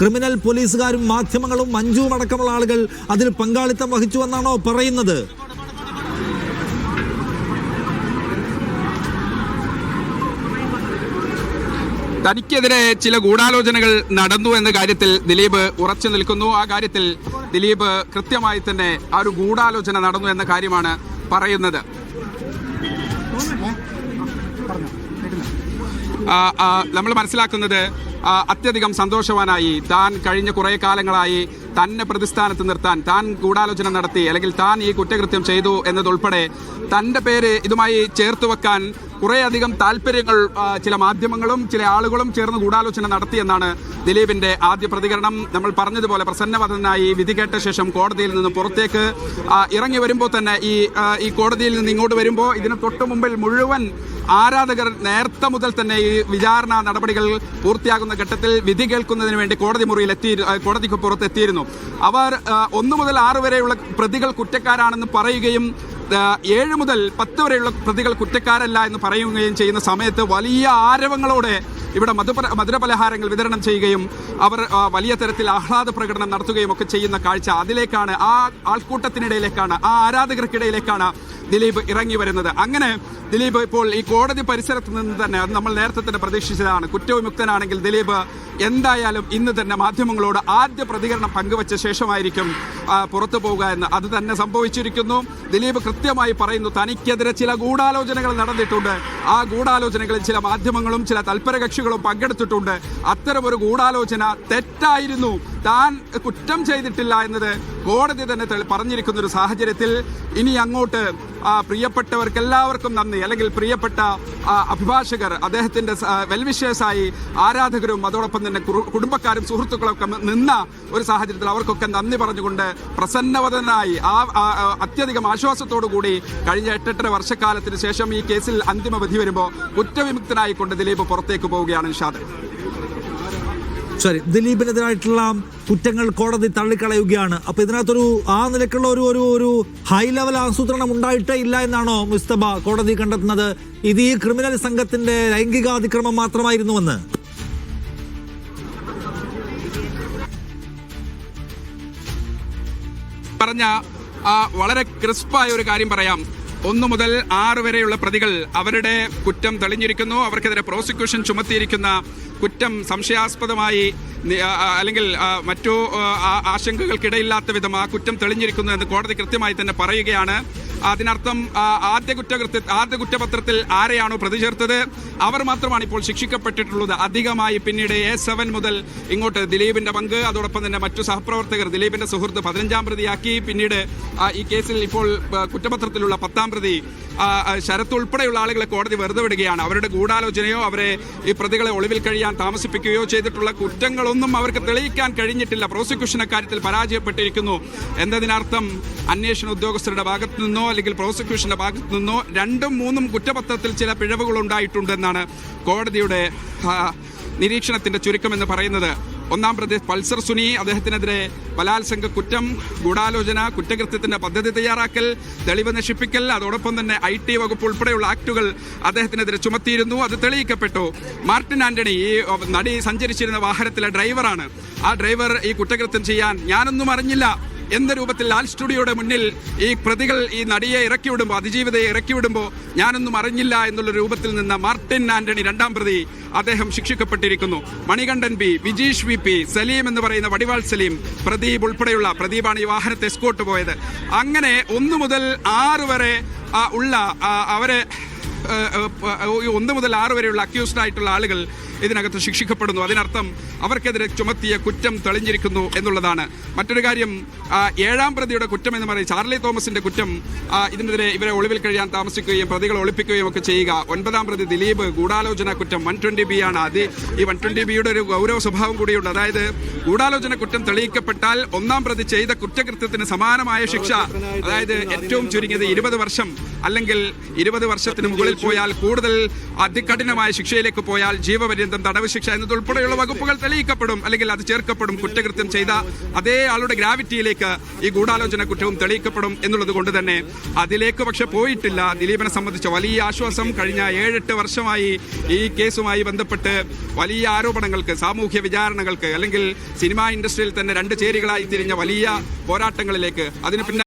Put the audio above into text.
Criminal പോലീസുകാരും മാധ്യമങ്ങളും മഞ്ജുവും അടക്കമുള്ള ആളുകൾ അതിൽ പങ്കാളിത്തം വഹിച്ചുവെന്നാണോ പറയുന്നത്? തനിക്കെതിരെ ചില ഗൂഢാലോചനകൾ നടന്നു എന്ന കാര്യത്തിൽ ദിലീപ് ഉറച്ചു നിൽക്കുന്നു. ആ കാര്യത്തിൽ ദിലീപ് കൃത്യമായി തന്നെ ആ ഒരു ഗൂഢാലോചന നടന്നു എന്ന കാര്യമാണ് പറയുന്നത്. നമ്മൾ മനസ്സിലാക്കുന്നത് അത്യധികം സന്തോഷവാനായി താൻ കഴിഞ്ഞ കുറേ കാലങ്ങളായി തന്നെ പ്രതിസ്ഥാനത്ത് നിർത്താൻ താൻ ഗൂഢാലോചന നടത്തി അല്ലെങ്കിൽ താൻ ഈ കുറ്റകൃത്യം ചെയ്തു എന്നതുൾപ്പെടെ തൻ്റെ പേര് ഇതുമായി ചേർത്ത് വെക്കാൻ കുറേയധികം താല്പര്യങ്ങൾ ചില മാധ്യമങ്ങളും ചില ആളുകളും ചേർന്ന് ഗൂഢാലോചന നടത്തിയെന്നാണ് ദിലീപിന്റെ ആദ്യ പ്രതികരണം. നമ്മൾ പറഞ്ഞതുപോലെ പ്രസന്നവദനായി വിധി കേട്ട ശേഷം കോടതിയിൽ നിന്ന് പുറത്തേക്ക് ഇറങ്ങി വരുമ്പോൾ തന്നെ ഈ കോടതിയിൽ നിന്ന് ഇങ്ങോട്ട് വരുമ്പോൾ ഇതിന് തൊട്ടു മുമ്പിൽ മുഴുവൻ ആരാധകർ നേരത്തെ മുതൽ തന്നെ ഈ വിചാരണ നടപടികൾ പൂർത്തിയാകുന്ന ഘട്ടത്തിൽ വിധി കേൾക്കുന്നതിന് വേണ്ടി കോടതിക്ക് പുറത്തെത്തിയിരുന്നു. അവർ 1 മുതൽ 6 വരെയുള്ള പ്രതികൾ കുറ്റക്കാരാണെന്ന് പറയുകയും 7 മുതൽ 10 വരെയുള്ള പ്രതികൾ കുറ്റക്കാരല്ല എന്ന് പറയുകയും ചെയ്യുന്ന സമയത്ത് വലിയ ആരവങ്ങളോടെ ഇവിടെ മധുരപലഹാരങ്ങൾ വിതരണം ചെയ്യുകയും അവർ വലിയ തരത്തിൽ ആഹ്ലാദ പ്രകടനം നടത്തുകയും ഒക്കെ ചെയ്യുന്ന കാഴ്ച, അതിലേക്കാണ് ആ ആൾക്കൂട്ടത്തിനിടയിലേക്കാണ് ആ ആരാധകർക്കിടയിലേക്കാണ് ദിലീപ് ഇറങ്ങി വരുന്നത്. അങ്ങനെ ദിലീപ് ഇപ്പോൾ ഈ കോടതി പരിസരത്ത് നിന്ന് തന്നെ, അത് നമ്മൾ നേരത്തെ തന്നെ പ്രതീക്ഷിച്ചതാണ്, കുറ്റവിമുക്തനാണെങ്കിൽ ദിലീപ് എന്തായാലും ഇന്ന് തന്നെ മാധ്യമങ്ങളോട് ആദ്യ പ്രതികരണം പങ്കുവച്ച ശേഷമായിരിക്കും പുറത്തു പോവുക എന്ന്. അത് തന്നെ സംഭവിച്ചിരിക്കുന്നു. ദിലീപ് കൃത്യമായി പറയുന്നു, തനിക്കെതിരെ ചില ഗൂഢാലോചനകൾ നടന്നിട്ടുണ്ട്. ആ ഗൂഢാലോചനകളിൽ ചില മാധ്യമങ്ങളും ചില തൽപരകക്ഷികളും പങ്കെടുത്തിട്ടുണ്ട്. അത്തരമൊരു ഗൂഢാലോചന തെറ്റായിരുന്നു, താൻ കുറ്റം ചെയ്തിട്ടില്ല എന്നത് കോടതി തന്നെ പറഞ്ഞിരിക്കുന്ന ഒരു സാഹചര്യത്തിൽ ഇനി അങ്ങോട്ട് പ്രിയപ്പെട്ടവർക്കെല്ലാവർക്കും നന്ദി, അല്ലെങ്കിൽ പ്രിയപ്പെട്ട അഭിഭാഷകർ, അദ്ദേഹത്തിന്റെ വെൽവിഷേഴ്സായി ആരാധകരും അതോടൊപ്പം തന്നെ കുടുംബക്കാരും സുഹൃത്തുക്കളൊക്കെ നിന്ന ഒരു സാഹചര്യത്തിൽ അവർക്കൊക്കെ നന്ദി പറഞ്ഞുകൊണ്ട് പ്രസന്നവദനായി അത്യധികം ആശ്വാസത്തോടു കൂടി കഴിഞ്ഞ 8.5 വർഷക്കാലത്തിന് ശേഷം ഈ കേസിൽ അന്തിമ വിധി വരുമ്പോൾ കുറ്റവിമുക്തനായിക്കൊണ്ട് ദിലീപ് പുറത്തേക്ക് പോവുകയാണ്. നിഷാദ്, ശരി, ദിലീപിനെതിരായിട്ടുള്ള കുറ്റങ്ങൾ കോടതി തള്ളിക്കളയുകയാണ്. അപ്പൊ ഇതിനകത്തൊരു ആ നിലക്കുള്ള ഒരു ഹൈ ലെവൽ ആസൂത്രണം ഉണ്ടായിട്ടേ ഇല്ല എന്നാണോ മുസ്തഫ കോടതി കണ്ടെത്തുന്നത്? ഇത് ഈ ക്രിമിനൽ സംഘത്തിന്റെ ലൈംഗികാതിക്രമം മാത്രമായിരുന്നുവെന്ന് പറഞ്ഞ വളരെ ക്രിസ്പായ ഒരു കാര്യം പറയാം. 1 മുതൽ 6 വരെയുള്ള പ്രതികൾ അവരുടെ കുറ്റം തെളിഞ്ഞിരിക്കുന്നു. അവർക്കെതിരെ പ്രോസിക്യൂഷൻ ചുമത്തിയിരിക്കുന്ന കുറ്റം സംശയാസ്പദമായി അല്ലെങ്കിൽ മറ്റു ആശങ്കകൾക്കിടയില്ലാത്ത വിധം ആ കുറ്റം തെളിഞ്ഞിരിക്കുന്നു എന്ന് കോടതി കൃത്യമായി തന്നെ പറയുകയാണ്. അതിനർത്ഥം ആദ്യ കുറ്റപത്രത്തിൽ ആരെയാണോ പ്രതി ചേർത്തത് അവർ മാത്രമാണ് ഇപ്പോൾ ശിക്ഷിക്കപ്പെട്ടിട്ടുള്ളത്. അധികമായി പിന്നീട് A7 മുതൽ ഇങ്ങോട്ട് ദിലീപിന്റെ പങ്ക്, അതോടൊപ്പം തന്നെ മറ്റു സഹപ്രവർത്തകർ, ദിലീപിന്റെ സുഹൃത്ത് 15ാം പ്രതിയാക്കി. പിന്നീട് ഈ കേസിൽ ഇപ്പോൾ കുറ്റപത്രത്തിലുള്ള 10ാം പ്രതി ശരത്ത് ഉൾപ്പെടെയുള്ള ആളുകളെ കോടതി വെറുതെ വിടുകയാണ്. അവരുടെ ഗൂഢാലോചനയോ അവരെ ഈ പ്രതികളെ ഒളിവിൽ കഴിയാൻ താമസിപ്പിക്കുകയോ ചെയ്തിട്ടുള്ള കുറ്റങ്ങളൊന്നും അവർക്ക് തെളിയിക്കാൻ കഴിഞ്ഞിട്ടില്ല. പ്രോസിക്യൂഷൻ അക്കാര്യത്തിൽ പരാജയപ്പെട്ടിരിക്കുന്നു എന്നതിനർത്ഥം അന്വേഷണ ഉദ്യോഗസ്ഥരുടെ ഭാഗത്തു നിന്നോ അല്ലെങ്കിൽ പ്രോസിക്യൂഷന്റെ ഭാഗത്തു നിന്നോ 2ഉം 3ഉം കുറ്റപത്രത്തിൽ ചില പിഴവുകൾ ഉണ്ടായിട്ടുണ്ടെന്നാണ് കോടതിയുടെ നിരീക്ഷണത്തിന്റെ ചുരുക്കമെന്ന് പറയുന്നത്. 1ാം പ്രതി പൾസർ സുനി, അദ്ദേഹത്തിനെതിരെ ബലാത്സംഗ കുറ്റം, ഗൂഢാലോചന, കുറ്റകൃത്യത്തിന്റെ പദ്ധതി തയ്യാറാക്കൽ, തെളിവ് നശിപ്പിക്കൽ, അതോടൊപ്പം തന്നെ IT വകുപ്പ് ഉൾപ്പെടെയുള്ള ആക്ടുകൾ അദ്ദേഹത്തിനെതിരെ ചുമത്തിയിരുന്നു. അത് തെളിയിക്കപ്പെട്ടു. മാർട്ടിൻ ആന്റണി ഈ നടി സഞ്ചരിച്ചിരുന്ന വാഹനത്തിലെ ഡ്രൈവറാണ്. ആ ഡ്രൈവർ ഈ കുറ്റകൃത്യം ചെയ്യാൻ ഞാനൊന്നും അറിഞ്ഞില്ല എന്ന രൂപത്തിൽ ലാൽ സ്റ്റുഡിയോയുടെ മുന്നിൽ ഈ പ്രതികൾ ഈ നടിയെ ഇറക്കിവിടുമ്പോൾ, അതിജീവിതയെ ഇറക്കിവിടുമ്പോൾ ഞാനൊന്നും അറിഞ്ഞില്ല എന്നുള്ള രൂപത്തിൽ നിന്ന് മാർട്ടിൻ ആന്റണി 2ാം പ്രതി അദ്ദേഹം ശിക്ഷിക്കപ്പെട്ടിരിക്കുന്നു. മണികണ്ഠൻ B, വിജീഷ് VP, സലീം എന്ന് പറയുന്ന വടിവാൾ സലീം, പ്രദീപ് ഉൾപ്പെടെയുള്ള പ്രദീപാണ് ഈ വാഹനത്തെ എസ്കോർട്ട് പോയത്. അങ്ങനെ 1 മുതൽ 6 വരെ ഉള്ള അവരെ 1 മുതൽ 6 വരെയുള്ള അക്യൂസ്ഡ് ആയിട്ടുള്ള ആളുകൾ ഇതിനകത്ത് ശിക്ഷിക്കപ്പെടുന്നു. അതിനർത്ഥം അവർക്കെതിരെ ചുമത്തിയ കുറ്റം തെളിഞ്ഞിരിക്കുന്നു എന്നുള്ളതാണ്. മറ്റൊരു കാര്യം, 7ാം പ്രതിയുടെ കുറ്റം എന്ന് പറയുന്നത് ചാർലി തോമസിന്റെ കുറ്റം, ഇതിനെതിരെ ഇവരെ ഒളിവിൽ കഴിയാൻ താമസിക്കുകയും പ്രതികളെ ഒളിപ്പിക്കുകയും ഒക്കെ ചെയ്യുക. 9ാം പ്രതി ദിലീപ് ഗൂഢാലോചന കുറ്റം 120B ആണ്. അത് ഈ 120Bയുടെ ഒരു ഗൗരവ സ്വഭാവം കൂടിയുണ്ട്. അതായത് ഗൂഢാലോചന കുറ്റം തെളിയിക്കപ്പെട്ടാൽ 1ാം പ്രതി ചെയ്ത കുറ്റകൃത്യത്തിന് സമാനമായ ശിക്ഷ, അതായത് ഏറ്റവും ചുരുങ്ങിയത് 20 വർഷം അല്ലെങ്കിൽ 20 വർഷത്തിന് മുകളിൽ പോയാൽ, കൂടുതൽ അതികഠിനമായ ശിക്ഷയിലേക്ക് പോയാൽ ജീവപര്യന്തം ജീവപര്യന്തം തടവ് ശിക്ഷ എന്നതുൾപ്പെടെയുള്ള വകുപ്പുകൾ തെളിയിക്കപ്പെടും, അല്ലെങ്കിൽ അത് ചേർക്കപ്പെടും. കുറ്റകൃത്യം ചെയ്ത അതേ ആളുടെ ഗ്രാവിറ്റിയിലേക്ക് ഈ ഗൂഢാലോചന കുറ്റവും തെളിയിക്കപ്പെടും എന്നുള്ളത് കൊണ്ട് തന്നെ അതിലേക്ക് പക്ഷെ പോയിട്ടില്ല. ദിലീപിനെ സംബന്ധിച്ച് വലിയ ആശ്വാസം. കഴിഞ്ഞ 7-8 വർഷമായി ഈ കേസുമായി ബന്ധപ്പെട്ട് വലിയ ആരോപണങ്ങൾക്ക്, സാമൂഹ്യ വിചാരണകൾക്ക്, അല്ലെങ്കിൽ സിനിമാ ഇൻഡസ്ട്രിയിൽ തന്നെ 2 ചേരികളായി തിരിഞ്ഞ വലിയ പോരാട്ടങ്ങളിലേക്ക് അതിന് പിന്നെ